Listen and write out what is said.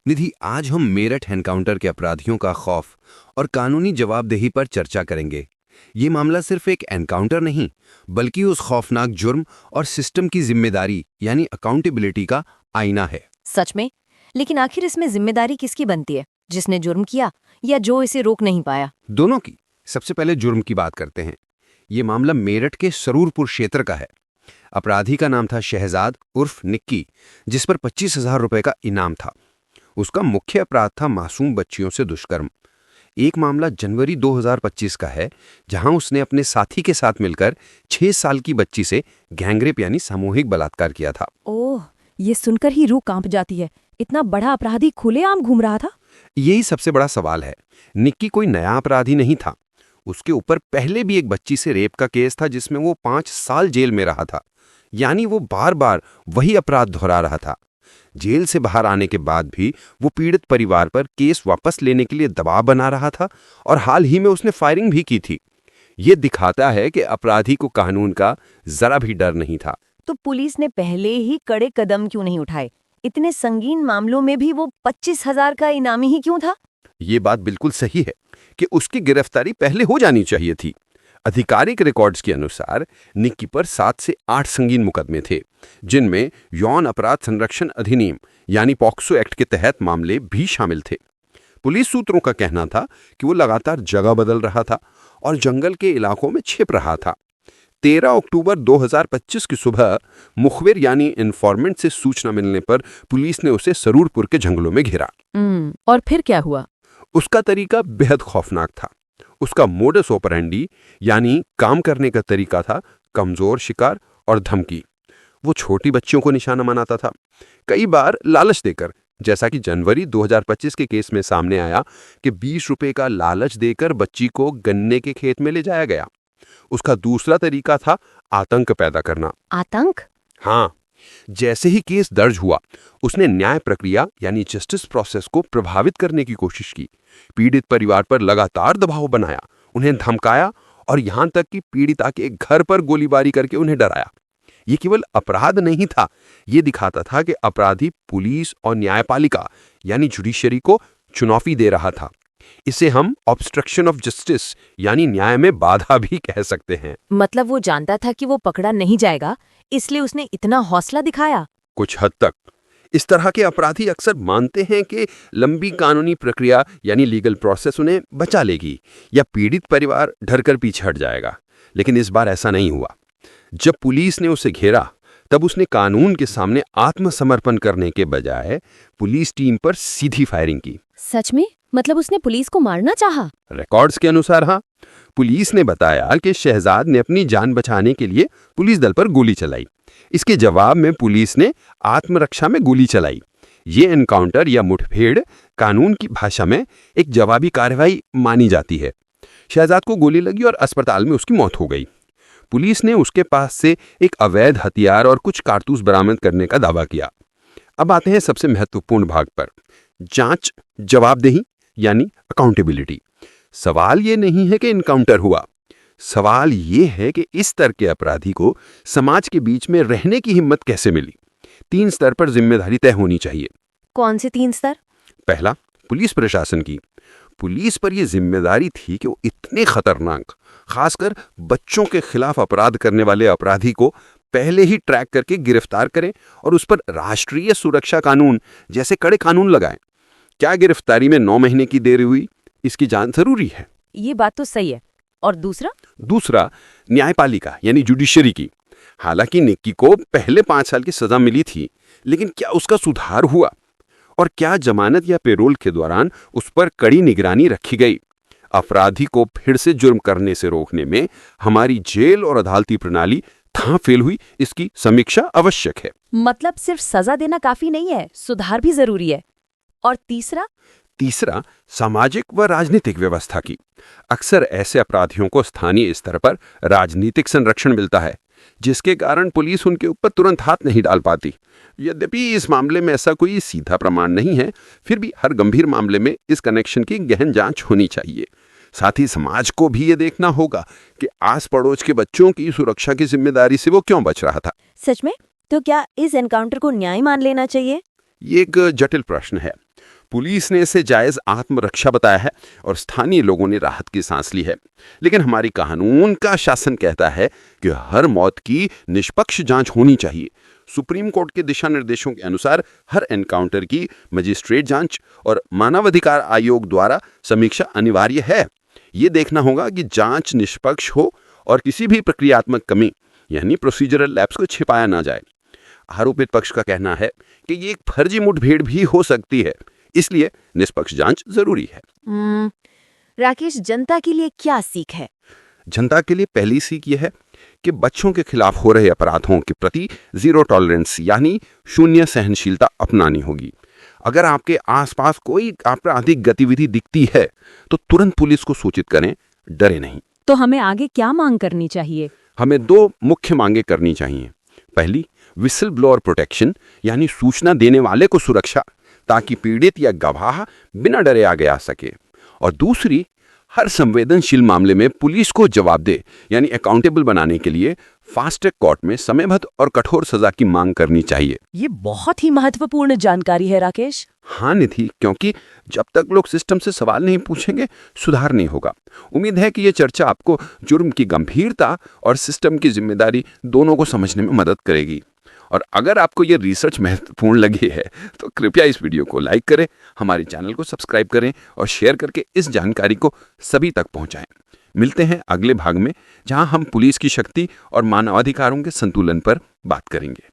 निधि, आज हम मेरठ एनकाउंटर के अपराधियों का खौफ और कानूनी जवाबदेही पर चर्चा करेंगे। ये मामला सिर्फ एक एनकाउंटर नहीं, बल्कि उस खौफनाक जुर्म और सिस्टम की जिम्मेदारी यानी अकाउंटेबिलिटी का आईना है। सच में? लेकिन आखिर इसमें जिम्मेदारी किसकी बनती है, जिसने जुर्म किया या जो इसे रोक नहीं पाया? दोनों की। सबसे पहले जुर्म की बात करते हैं। ये मामला मेरठ के सरूरपुर क्षेत्र का है। अपराधी का नाम था शहजाद उर्फ निक्की, जिस पर 25,000 रुपए का इनाम था। उसका मुख्य अपराध था मासूम बच्चियों से दुष्कर्म। एक मामला जनवरी 2025 का है, जहां उसने अपने साथी के साथ मिलकर 6 साल की बच्ची से गैंगरेप यानी सामूहिक बलात्कार किया था। ओह, ये सुनकर ही रूह कांप जाती है। इतना बड़ा अपराधी खुलेआम घूम रहा था। यही सबसे बड़ा सवाल है। निक्की कोई नया अपराधी नहीं था। उसके ऊपर पहले भी एक बच्ची से रेप का केस था, जिसमें वो 5 साल जेल में रहा था। यानी वो बार बार वही अपराध दोहरा रहा था। जेल से बाहर आने के बाद भी वो पीड़ित परिवार पर केस वापस लेने के लिए दबाव बना रहा था और हाल ही में उसने फायरिंग भी की थी। ये दिखाता है कि अपराधी को कानून का जरा भी डर नहीं था। तो पुलिस ने पहले ही कड़े कदम क्यों नहीं उठाए? इतने संगीन मामलों में भी वो 25,000 का इनामी ही क्यों था? ये बात बिल्कुल सही है कि उसकी गिरफ्तारी पहले हो जानी चाहिए थी। आधिकारिक रिकॉर्ड्स के अनुसार निक्की पर 7 से 8 संगीन मुकदमे थे, जिनमें यौन अपराध संरक्षण अधिनियम यानी पॉक्सो एक्ट के तहत मामले भी शामिल थे। पुलिस सूत्रों का कहना था कि वो लगातार जगह बदल रहा था और जंगल के इलाकों में छिप रहा था। 13 अक्टूबर 2025 की सुबह मुखबिर यानी इन्फॉर्मेंट से सूचना मिलने पर पुलिस ने उसे सरूरपुर के जंगलों में घेरा। और फिर क्या हुआ? उसका तरीका बेहद खौफनाक था। उसका मोडस ऑपरेंडी यानी काम करने का तरीका था कमजोर शिकार और धमकी। वो छोटी बच्चियों को निशाना बनाता था, कई बार लालच देकर, जैसा कि जनवरी 2025 के केस में सामने आया कि 20 रुपए का लालच देकर बच्ची को गन्ने के खेत में ले जाया गया। उसका दूसरा तरीका था आतंक पैदा करना। आतंक? हाँ, जैसे ही केस दर्ज हुआ, उसने न्याय प्रक्रिया यानी जस्टिस प्रोसेस को प्रभावित करने की कोशिश की। पीड़ित परिवार पर लगातार दबाव बनाया, उन्हें धमकाया और यहां तक कि पीड़िता के घर पर गोलीबारी करके उन्हें डराया। ये केवल अपराध नहीं था, ये दिखाता था कि अपराधी पुलिस और न्यायपालिका यानी जुडिशरी को चुनौती दे रहा था। इसे हम ऑब्स्ट्रक्शन ऑफ जस्टिस यानी न्याय में बाधा भी कह सकते हैं। मतलब वो जानता था कि वो पकड़ा नहीं जाएगा, इसलिए उसने इतना हौसला दिखाया। कुछ हद तक। इस तरह के अपराधी अक्सर मानते हैं कि लंबी कानूनी प्रक्रिया यानी लीगल प्रोसेस उन्हें बचा लेगी या पीड़ित परिवार डर कर पीछे हट जाएगा। लेकिन इस बार ऐसा नहीं हुआ। जब पुलिस ने उसे घेरा, तब उसने कानून के सामने आत्मसमर्पण करने के बजाय पुलिस टीम पर सीधी फायरिंग की। सच में? मतलब उसने पुलिस को मारना चाहा? रिकॉर्ड्स के अनुसार हाँ। पुलिस ने बताया कि शहजाद ने अपनी जान बचाने के लिए पुलिस दल पर गोली चलाई। इसके जवाब में पुलिस ने आत्मरक्षा में गोली चलाई। ये एनकाउंटर या मुठभेड़ कानून की भाषा में एक जवाबी कार्रवाई मानी जाती है। शहजाद को गोली लगी और अस्पताल में उसकी मौत हो गई। पुलिस ने उसके पास से एक अवैध हथियार और कुछ कारतूस बरामद करने का दावा किया। अब आते हैं सबसे महत्वपूर्ण भाग पर, जांच, जवाबदेही यानी अकाउंटेबिलिटी। सवाल ये नहीं है कि इनकाउंटर हुआ, सवाल ये है कि इस स्तर के अपराधी को समाज के बीच में रहने की हिम्मत कैसे मिली। 3 स्तर पर जिम्मेदारी तय होनी चाहिए। कौन से 3 स्तर? पहला, पुलिस प्रशासन की। पुलिस पर यह जिम्मेदारी थी कि वो इतने खतरनाक, खासकर बच्चों के खिलाफ अपराध करने वाले अपराधी को पहले ही ट्रैक करके गिरफ्तार करें और उस पर राष्ट्रीय सुरक्षा कानून जैसे कड़े कानून लगाएं। क्या गिरफ्तारी में 9 महीने की देरी हुई, इसकी जांच जरूरी है। ये बात तो सही है। और दूसरा, न्यायपालिका यानी जुडिशरी की। हालांकि निक्की को पहले 5 साल की सजा मिली थी, लेकिन क्या उसका सुधार हुआ? और क्या जमानत या पेरोल के दौरान उस पर कड़ी निगरानी रखी गई? अपराधी को फिर से जुर्म करने से रोकने में हमारी जेल और अदालती प्रणाली कहां फेल हुई, इसकी समीक्षा आवश्यक है। मतलब सिर्फ सजा देना काफी नहीं है, सुधार भी जरूरी है। और तीसरा, सामाजिक व राजनीतिक व्यवस्था की। अक्सर ऐसे अपराधियों को स्थानीय स्तर पर राजनीतिक संरक्षण मिलता है, जिसके कारण पुलिस उनके ऊपर तुरंत हाथ नहीं डाल पाती। यद्यपि इस मामले में ऐसा कोई सीधा प्रमाण नहीं है, फिर भी हर गंभीर मामले में इस कनेक्शन की गहन जांच होनी चाहिए। साथ ही समाज को भी ये देखना होगा कि आस पड़ोस के बच्चों की सुरक्षा की जिम्मेदारी से वो क्यों बच रहा था। सच में? तो क्या इस एनकाउंटर को न्याय मान लेना चाहिए? ये एक जटिल प्रश्न है। पुलिस ने इसे जायज आत्मरक्षा बताया है और स्थानीय लोगों ने राहत की सांस ली है। लेकिन हमारी कानून का शासन कहता है कि हर मौत की निष्पक्ष जांच होनी चाहिए। सुप्रीम कोर्ट के दिशा निर्देशों के अनुसार हर एनकाउंटर की मजिस्ट्रेट जांच और मानवाधिकार आयोग द्वारा समीक्षा अनिवार्य है। ये देखना होगा कि जांच निष्पक्ष हो और किसी भी प्रक्रियात्मक कमी यानी प्रोसीजरल लैप्स को छिपाया ना जाए। आरोपित पक्ष का कहना है कि ये एक फर्जी मुठभेड़ भी हो सकती है, इसलिए निष्पक्ष जांच जरूरी है। राकेश, जनता के लिए क्या सीख है? जनता के लिए पहली सीख यह है कि बच्चों के खिलाफ हो रहे अपराधों के प्रति जीरो टॉलरेंस यानी शून्य सहनशीलता अपनानी होगी। अगर आपके आसपास कोई आपराधिक गतिविधि दिखती है तो तुरंत पुलिस को सूचित करें, डरे नहीं। तो हमें आगे क्या मांग करनी चाहिए? हमें 2 मुख्य मांगे करनी चाहिए। पहली, विसल ब्लोअर प्रोटेक्शन यानी सूचना देने वाले को सुरक्षा, ताकि पीड़ित या गवाह बिना डरे आगे आ सके। और दूसरी, हर संवेदनशील मामले में पुलिस को जवाबदेह यानी अकाउंटेबल बनाने के लिए फास्ट ट्रैक कोर्ट में समयबद्ध और कठोर सजा की मांग करनी चाहिए। ये बहुत ही महत्वपूर्ण जानकारी है राकेश। हाँ निधि, क्योंकि जब तक लोग सिस्टम से सवाल नहीं पूछेंगे, सुधार नहीं होगा। उम्मीद है कि ये चर्चा आपको जुर्म की गंभीरता और सिस्टम की जिम्मेदारी दोनों को समझने में मदद करेगी। और अगर आपको ये रिसर्च महत्वपूर्ण लगी है तो कृपया इस वीडियो को लाइक करें, हमारे चैनल को सब्सक्राइब करें और शेयर करके इस जानकारी को सभी तक पहुंचाएं। मिलते हैं अगले भाग में, जहां हम पुलिस की शक्ति और मानवाधिकारों के संतुलन पर बात करेंगे।